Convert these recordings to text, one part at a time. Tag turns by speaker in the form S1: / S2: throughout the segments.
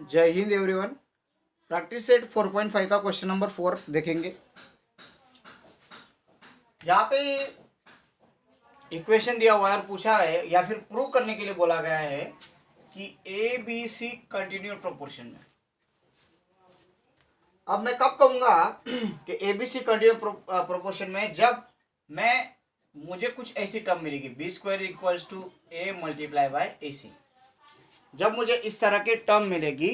S1: जय Hind everyone. Practice set 4.5 का question number 4 देखेंगे। यहाँ पे इक्वेशन दिया हुआ है और पूछा है या फिर प्रूव करने के लिए बोला गया है कि a B c continue proportion में। अब मैं कब कहूंगा कि a B c continue proportion में, जब मुझे कुछ ऐसी टर्म मिलेगी b square equals to a multiply by a c. जब मुझे इस तरह की टर्म मिलेगी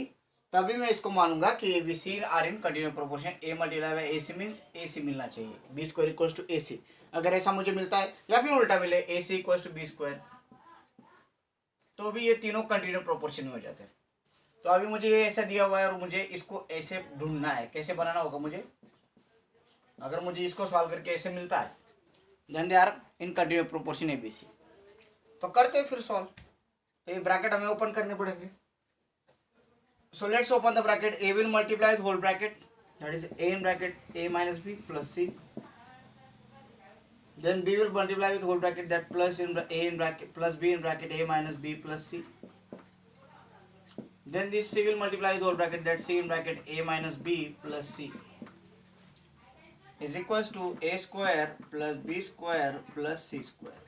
S1: तभी मैं इसको मानूंगा कि a B C are in continue proportion. A multiply by a c means a c मिलना चाहिए, b square equals to a c. अगर ऐसा मुझे मिलता है या फिर उल्टा मिले a C equals to b square, तो भी ये तीनों कंटिन्यू प्रोपोर्शन में हो जाते हैं। तो अभी मुझे ये ऐसा दिया हुआ है और मुझे इसको ऐसे ढूंढना है, कैसे बनाना होगा मुझे। अगर मुझे इसको सॉल्व करके ऐसे मिलता है then they are in continue proportion A B C, तो करते हैं फिर सॉल्व। तो ये ब्रैकेट हमें ओपन करने पड़ेंगे। So let's open the bracket. A will multiply with whole bracket, that is a in bracket a minus b plus c. Then b will multiply with whole bracket, that plus in a in bracket plus b in bracket a minus b plus c. Then this c will multiply with whole bracket, that c in bracket a minus b plus c is equals to a square plus b square plus c square.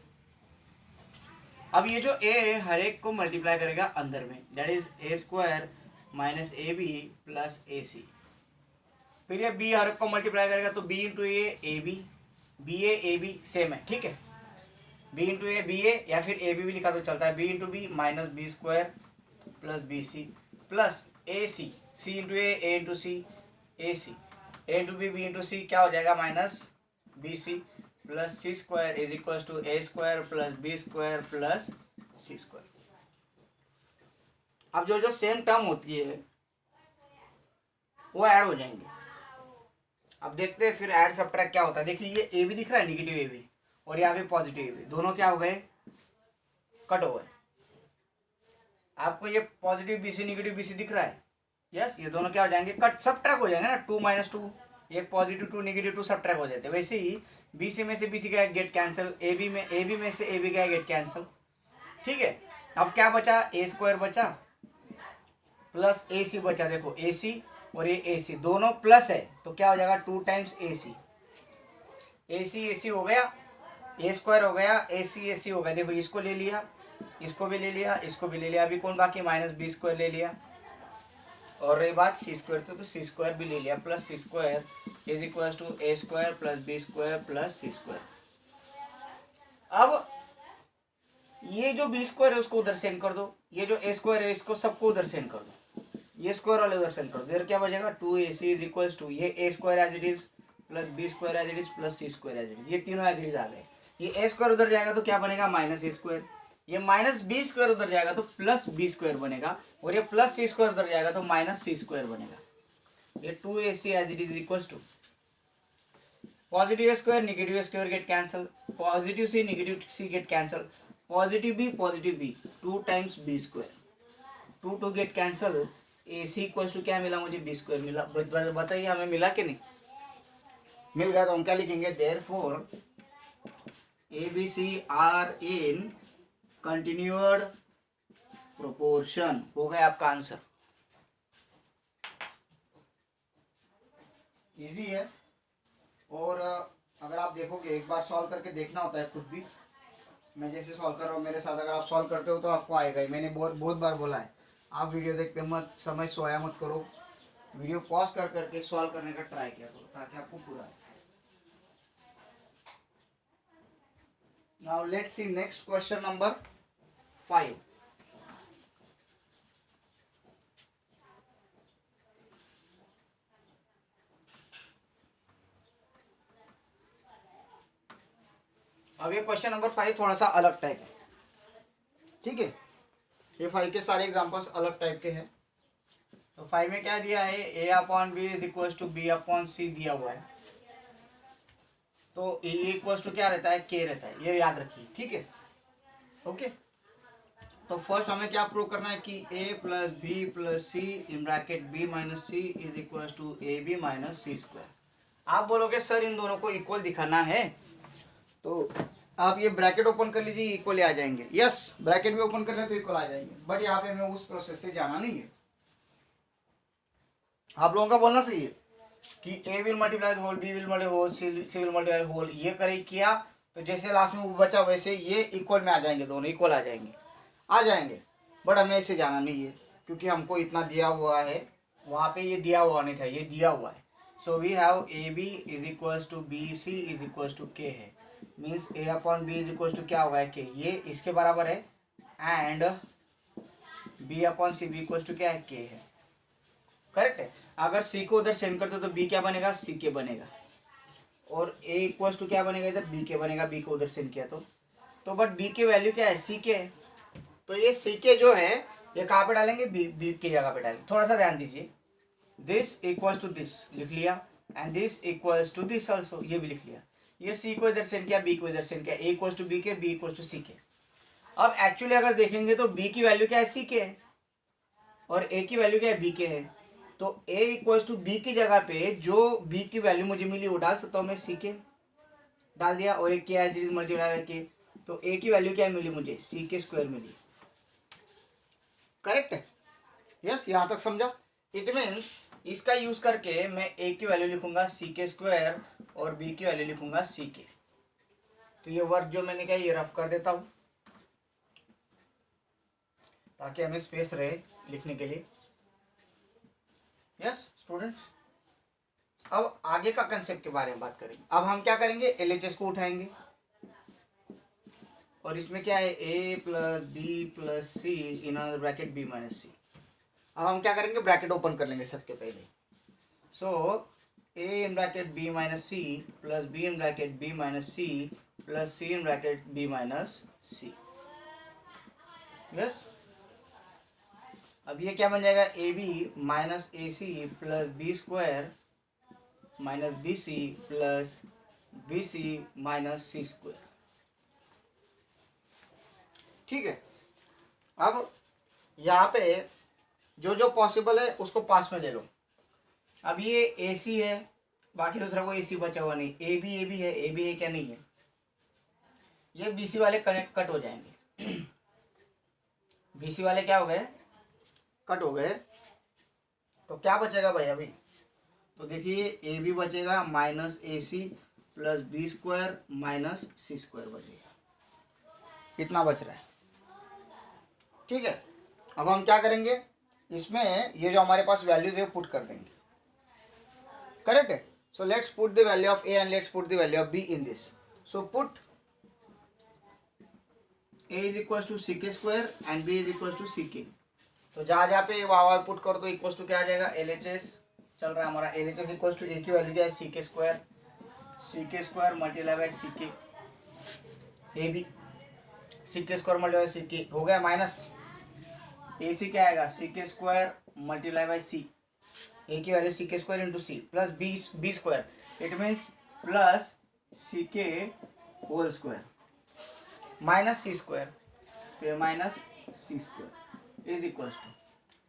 S1: अब ये जो a है हर एक को multiply करेगा अंदर में, that is a square minus a b plus a c. फिर ये बी हर एक को मल्टीप्लाई करेगा तो b into a b same है, ठीक है। B into a b a या फिर ए भी लिखा तो चलता है। B into b minus b square plus b c plus a c into a into c a c, a into b into c क्या हो जाएगा minus b c plus C square is equal to A square plus B square plus C square. अब जो जो same term होती है वो add हो जाएंगे। अब देखते हैं फिर ऐड सबट्रैक्ट क्या होता है। देखिए ये ए भी दिख रहा है, निगेटिव ए भी, और यहाँ पे पॉजिटिव ए भी, दोनों क्या हो गए कट ओवर। आपको ये positive B C negative B C दिख रहा है, यस, ये दोनों क्या हो जाएंगे कट सबट्रैक्ट हो जाएंगे ना। 2 माइनस 2, एक पॉजिटिव 2 निगेटिव 2 सबट्रैक्ट हो जाते हैं। वैसे ही बी सी में से बी सी गया गेट कैंसिल, ए बी में से ए बी गया गेट कैंसिल, ठीक है। अब क्या बचा, ए स्क्वायर बचा प्लस ए सी बचा। देखो ए सी और ये ए सी दोनों प्लस है तो क्या हो जाएगा 2 टाइम्स ए सी हो गया, ए स्क्वायर हो गया, ए सी हो गया। देखो इसको ले लिया, इसको भी ले लिया, इसको भी ले लिया। अभी कौन बाकी, माइनस बी स्क्वायर ले लिया। और रही बात सी स्क्वायर तो सी स्क्वायर भी ले लिया plus C square is equal to A square plus B square plus C square. अब ये जो बी स्क्वायर है उसको उधर सेंड कर दो, ये जो ए स्क्वायर है इसको सबको उधर सेंड कर दो, ये स्क्वायर वाले उधर सेंड कर दो। इधर क्या बचेगा 2ac इज इक्वल्स टू ये a square as it is plus B square as it is plus C square as it is. ये तीनों एज इट इज आ गए। ये ए स्क्वायर उधर जाएगा तो क्या बनेगा माइनस ए स्क्वायर, ये माइनस बी स्क्वायर उधर जाएगा तो प्लस बी स्क्वायर बनेगा, और ये प्लस सी स्क्वायर उधर जाएगा तो माइनस सी स्क्वायर बनेगा। ये 2ac as it is equals to positive square negative square get cancel, positive C negative C get cancel, positive B 2 times B square, 2 get cancel, A C equals to क्या मिला मुझे B square मिला। बताइए हमें मिला कि नहीं मिल गया। तो हम क्या लिखेंगे, therefore A B C are in continued proportion. हो गया आपका आंसर। इजी है, और अगर आप देखोगे एक बार सॉल्व करके देखना होता है खुद भी। मैं जैसे सॉल्व कर रहा हूँ मेरे साथ अगर आप सॉल्व करते हो तो आपको आएगा ही। मैंने बहुत बार बोला है, आप वीडियो देखते मत समय सोया मत करो, वीडियो पॉज कर करके सॉल्व करने का ट्राई किया करो ताकि आपको पूरा आए। Now let's see next question number 5। अब ये क्वेश्चन नंबर 5 थोड़ा सा अलग टाइप है, ठीक है। ये 5 के सारे एग्जांपल्स अलग टाइप के हैं। तो 5 में क्या दिया है, a upon B is equal to b upon c दिया हुआ है। तो ए इक्वल टू क्या रहता है, के रहता है, ये याद रखिए, ठीक है, ओके। तो फर्स्ट हमें क्या प्रूव करना है कि a plus b plus c in bracket b minus c is equal to a b minus c square. आप बोलोगे सर इन दोनों को इक्वल दिखाना है, तो आप ये ब्रैकेट ओपन कर लीजिए, इक्वल आ जाएंगे। यस, ब्रैकेट भी ओपन कर ले तो इक्वल आ जाएंगे, बट यहाँ पे हमें उस प्रोसेस से जाना नहीं है। आप लोगों का बोलना सही है कि a will multiply whole, b will multiply whole, c will multiply whole, ये करे किया तो जैसे लास्ट में वो बचा वैसे ये इक्वल में आ जाएंगे, दोनों इक्वल आ जाएंगे। बट हमें इसे जाना नहीं है क्योंकि हमको इतना दिया हुआ है, वहाँ पे ये दिया हुआ नहीं था, ये दिया हुआ है। So we have A B is equals to B C is equals to K है, means A upon B is equals to क्या होगा के, ये इसके बराबर है, and B upon C B equals to क्या है, के है। करेक्ट है। अगर सी को उधर सेंड करते तो बी क्या बनेगा, सी के बनेगा, और ए इक्वल्स टू क्या बनेगा इधर, बी के बनेगा, बी को उधर सेंड किया तो बट बी की वैल्यू क्या है, सी के है। तो ये सी के जो है ये कहाँ पे डालेंगे, बी की जगह पे डालेंगे। थोड़ा सा ध्यान दीजिए, दिस इक्वल्स टू दिस लिख लिया, and this equals to this also, ये भी लिख लिया। ये सी को इधर सेंड किया, बी को इधर सेंड किया, ए इक्वल्स टू बी के, बी इक्वल्स टू सी के। अब एक्चुअली अगर देखेंगे तो बी की वैल्यू क्या है, सी के है, और ए की वैल्यू क्या है, बी के है। तो ए इक्वल्स टू बी की जगह पे जो बी की वैल्यू मुझे मिली वो डाल सकता हूँ मैं, सी के डाल दिया, और एक क्या है मल्टीप्लाई के, तो ए की वैल्यू क्या मिली मुझे, सी के स्क्वायर मिली। करेक्ट है, यस, यहाँ तक समझा। इट मीन्स इसका यूज करके मैं ए की वैल्यू लिखूंगा सी के स्क्वायर और बी की वैल्यू लिखूंगा सी के। तो ये वर्क जो मैंने कहा ये रफ कर देता हूं ताकि हमें स्पेस रहे लिखने के लिए। यस स्टूडेंट्स, अब आगे का कंसेप्ट के बारे में बात करेंगे। अब हम क्या करेंगे, एलएचएस को उठाएंगे, और इसमें क्या है, a plus b plus c in bracket b minus c. अब हम क्या करेंगे, ब्रैकेट ओपन कर लेंगे सबके पहले। So a in bracket b minus c plus b in bracket b minus c plus c in bracket b minus c. Yes, अब ये क्या बन जाएगा, a b minus a c plus B square minus b c plus b c minus c square. ठीक है। अब यहाँ पे जो जो पॉसिबल है उसको पास में ले लो। अब ये ए सी है, बाकी दूसरा कोई ए सी बचा हुआ नहीं, ए बी है, ए बी है क्या, नहीं है, ये बी सी वाले कट हो जाएंगे। बी सी वाले क्या हो गए, कट हो गए। तो क्या बचेगा भाई अभी, तो देखिए ए बी बचेगा minus a c plus B square minus c square बचेगा, इतना बच रहा है। ठीक है। अब हम क्या करेंगे, इसमें ये जो हमारे पास वैल्यूज है पुट कर देंगे। करेक्ट है। So let's put the value of a and let's put the value of b in this. So put a is equal to c k square and b is equal to c k. तो जहाँ जहाँ पे Y put करो तो equal to क्या आ जाएगा, L H S चल रहा है हमारा, L H S equal to a की वैल्यू क्या है, सी के स्क्वायर मल्टीप्लाई बाय सी के, A B C k square multiply C के हो गया, माइनस ए सी क्या आएगा, c k square multiply by c, a की value c k square into c plus B square, it means plus c k whole square minus c square, minus c square is equals to.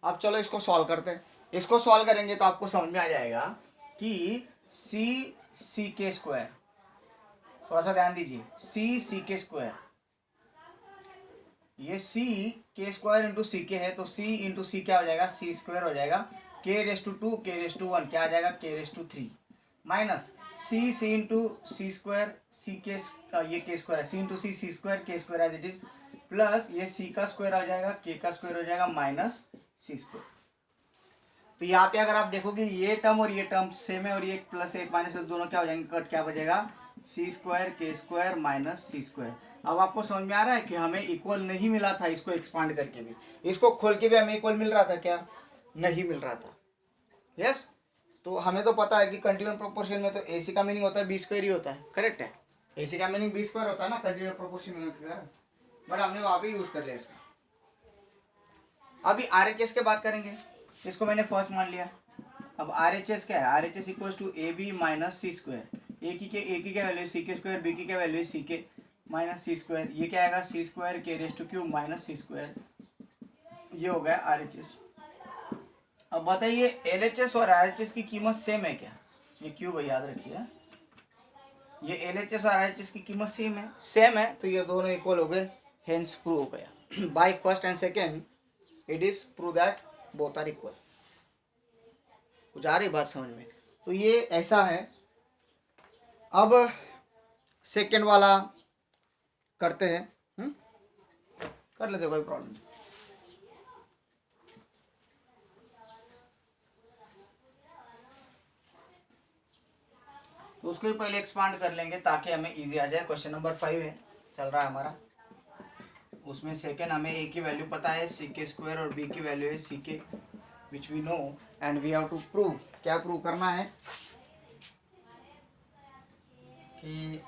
S1: अब चलो इसको solve करते हैं। इसको solve करेंगे तो आपको समझ में आ जाएगा कि सी के स्क्वायर, थोड़ा सा ध्यान दीजिए, सी के स्क्वायर, ये सी के स्क्वायर इंटू सी के है, तो सी इंटू सी क्या हो जाएगा, सी स्क्वायर हो जाएगा, के रेस टू 2 के रेस टू 1 क्या आ जाएगा, K raise to 3 minus C into C square, C के ये K square, C into C square, K square as it is, plus ये सी का स्क्वायर आ जाएगा, के का स्क्वायर हो जाएगा माइनस सी स्क्वायर। तो यहाँ पे अगर आप देखोगे ये टर्म और ये टर्म सेम है, और ये प्लस एक माइनस दोनों क्या हो जाएंगे, कट, क्या बचेगा, सी square K square minus c square. अब आपको समझ में आ रहा है कि हमें इक्वल नहीं मिला था, इसको एक्सपांड करके भी, इसको खोल के भी हमें इक्वल मिल रहा था क्या, नहीं मिल रहा था। यस, तो हमें तो पता है कि कंटिन्यूअस प्रोपोर्शन में तो ए सी का मीनिंग होता है बी स्क्वायर ही होता है। करेक्ट है, ए सी का मीनिंग बी स्क्वायर होता है ना कंटिन्यूअस प्रोपोर्शन में, बट हमने वहाँ पे यूज कर लिया इसका। अभी आर एच एस के बात करेंगे, इसको मैंने फर्स्ट मान लिया। अब आर एच एस क्या है, R H S equal to a b minus c square, a की क्या value c k square, B की क्या वैल्यू सी के माइनस सी स्क्वायर, ये क्या आएगा, सी स्क्वायर के raise two cube minus c square, ये हो गया आर एच एस। अब बताइए एल एच एस और आर एच एस की कीमत सेम है क्या, ये क्यूब है याद रखिए, ये एल एच एस और आर एच एस की कीमत सेम है, तो ये दोनों इक्वल हो गए, हेंस प्रूव हो गया by first and second, it is prove that both are equal. कुछ आ रही बात समझ में? तो ये ऐसा है। अब सेकेंड वाला करते हैं। कर लेते, कोई प्रॉब्लम नहीं। तो उसको भी पहले एक्सपांड कर लेंगे ताकि हमें इजी आ जाए। क्वेश्चन नंबर 5 है, चल रहा है हमारा। उसमें सेकेंड हमें ए की वैल्यू पता है sec² और बी की वैल्यू है ck, which we know, and we have to prove. क्या प्रूव करना है कि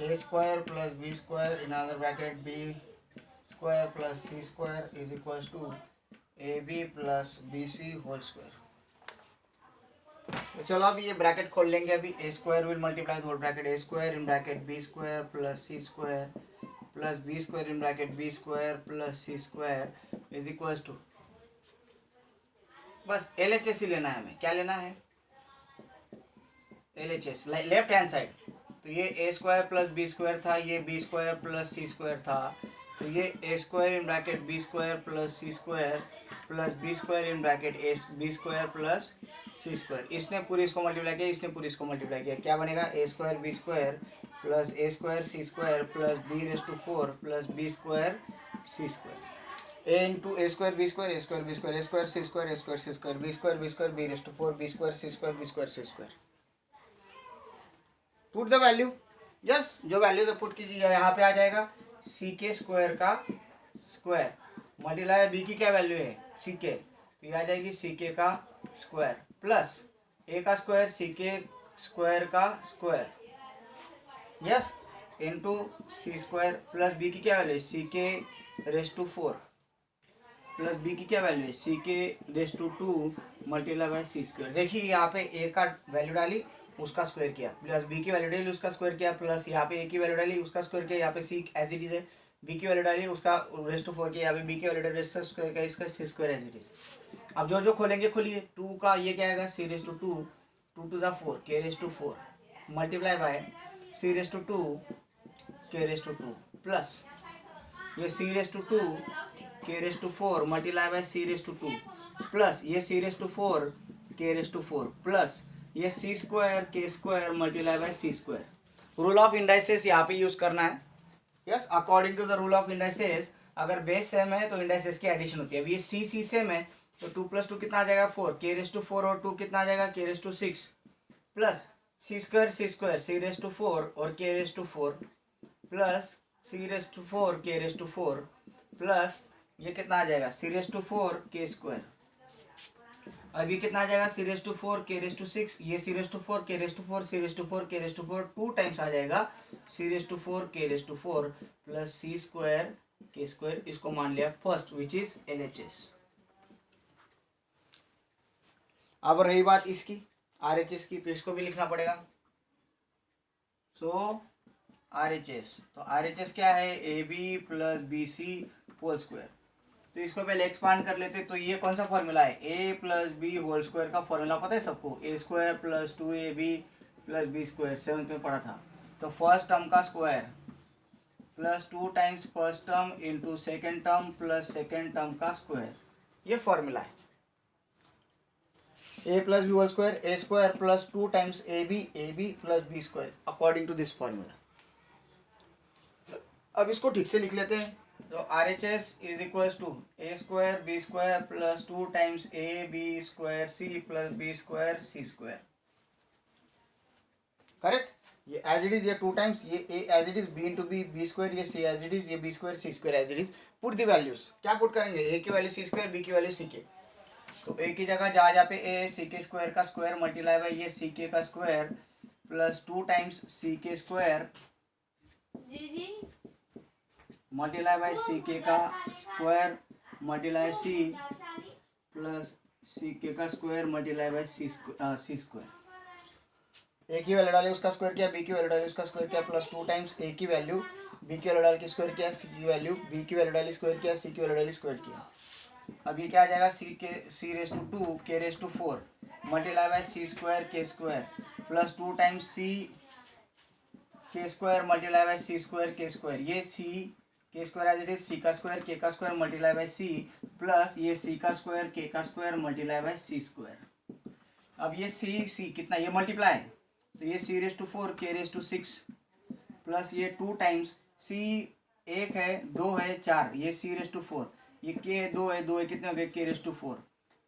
S1: a² plus b² in other bracket b² plus c² is equal to ab plus bc whole square. तो चलो अभी ये ब्रैकेट खोल लेंगे। अभी a² will multiply whole bracket a² in bracket b² plus c² plus b² in bracket b² plus c² is equal to, बस LHS ही लेना है हमें। क्या लेना है? LHS, left hand side. तो ये a² प्लस b² था, ये b² प्लस c² था। तो ये a² in bracket b² plus c² plus b² in bracket b² plus c²। इसने पूरी इसको मल्टीप्लाई किया, इसने पूरी इसको मल्टीप्लाई किया। क्या बनेगा? a² b² plus a² c² plus b⁴ plus b² c²। a into a² b² a² b² a² c² a² c² b² b² b⁴ b² c² b² c²। Put the value. Yes, जो value तो put कीजिए यहाँ पे आ जाएगा ck² का square multiply B की क्या value है ck, तो ये आ जाएगी ck का स्क्वायर प्लस a का स्क्वायर ck² का square, yes, into c² plus b की क्या वैल्यू है ck⁴ प्लस b की क्या वैल्यू है ck⁵ मल्टीप्लाई बाय c²। देखिए यहाँ पे a का वैल्यू डाली, उसका स्क्वायर किया, प्लस b की वैल्यू डाली, उसका स्क्वायर किया, प्लस यहाँ पे a की वैल्यू डाली, उसका स्क्वायर किया, यहाँ पे c एज इट इज है, b की वैल्यू डाली, उसका ⁴ किया, यहाँ पे b की वैल्यू डाली, इसका स्क्वायर किया, इसका c² एज इट इज। अब जो जो खोलेंगे खोलिए। 2 का ये क्या आएगा c⁴, 2 to the 4 k⁴ multiply bye c⁴ k⁴ plus ये c⁴ k⁴ multiply bye c⁴ plus ये c⁴ k⁴ प्लस ये c² k² multiply by c²। Rule of indices यहाँ पे यूज करना है। Yes, according to the rule of indices अगर base same है तो इंडाइसेस की एडिशन होती है। अब ये c सेम है तो 2 + 2 कितना आ जाएगा 4, k⁴ और 2 कितना आ जाएगा k⁶ प्लस c² और k⁴ plus c⁴ k⁴ plus ये कितना आ जाएगा c⁴ k²। अब ये कितना आ जाएगा c⁴ k⁶, ये c⁴ k⁴ k⁴ 2 टाइम्स आ जाएगा c⁴ k⁴ plus c² k²। इसको मान लिया फर्स्ट, विच इज LHS। अब रही बात इसकी RHS की, तो इसको भी लिखना पड़ेगा। सो RHS, तो RHS क्या है AB plus BC whole square. तो इसको पहले एक्सपांड कर लेते। तो ये कौन सा फॉर्मूला है a plus B whole square का फॉर्मूला पता है सबको, a² plus 2ab plus b², 7th में पढ़ा था। तो फर्स्ट टर्म का square plus 2 times first term into second term plus second term का स्क्वायर, ये फॉर्मूला है। a plus B whole square a² plus 2 times ab plus b² according to this formula. अब इसको ठीक से लिख लेते हैं। तो RHS is equal to a² b² plus 2 times ab² c plus b² c²। Correct, ये एज इट इज, ये 2 टाइम्स, ये a as it is, b into b² ये c एज इट इज, ये b² c² as it is. Put the values. क्या put करेंगे? a की value c², b की value ck। तो a की जगह जहाँ पे a ck² का स्क्वायर मल्टीप्लाई बाय ये ck का square plus 2 times ck² multiply by ck का square multiply c plus ck का square multiply by c²। a की वैल्यू डाली, उसका स्क्वायर किया, b की वैल्यू डाली, उसका स्क्वायर किया, प्लस 2 टाइम्स a की वैल्यू b की वैल्यू डाल के स्क्वायर किया, c की वैल्यू b की वैल्यू डाली, स्क्वायर किया, c की वैल्यू डाली, स्क्वायर किया। अब ये क्या आ जाएगा c⁴ k⁴ multiply by c² k² plus 2 times c k² multiply by c² k², ये c k² as it is, c का स्क्वायर k का square multiply by c plus ये c का स्क्वायर k का स्क्वायर मल्टीप्लाई बाय c²। अब ये सी कितना, ये मल्टीप्लाई है तो ये c⁴ k⁴ प्लस ये 2 टाइम्स c 1 है 2 है 4, ये c⁴, ये k 2 है 2 है, कितने हो गए k⁴,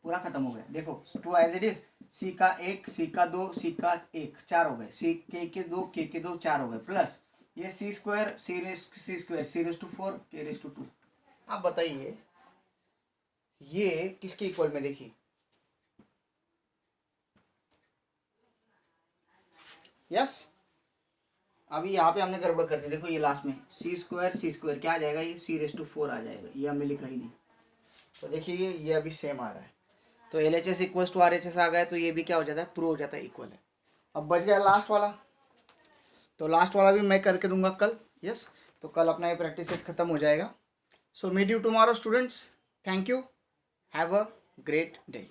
S1: पूरा खत्म हो गया। देखो 2 एज इट इज, c का 1 c का 2 c का 1 4 हो गए, c k के 2 k के 2 4 हो गए, प्लस ये c² c⁴ k⁴। आप बताइए ये किसके इक्वल में, देखिए यस। अभी यहाँ पे हमने गड़बड़ कर दी, देखो ये लास्ट में c² क्या आ जाएगा, ये c⁴ आ जाएगा, ये हमने लिखा ही नहीं। तो देखिए ये अभी सेम आ रहा है, तो LHS इक्वल्स टू RHS आ गया, तो ये भी क्या हो जाता है, प्रूव हो जाता है इक्वल है। अब बच गया लास्ट वाला, तो लास्ट वाला भी मैं करके दूंगा कल, यस। तो कल अपना ये प्रैक्टिस सेट खत्म हो जाएगा। So meet you tomorrow students, thank you, have a great day.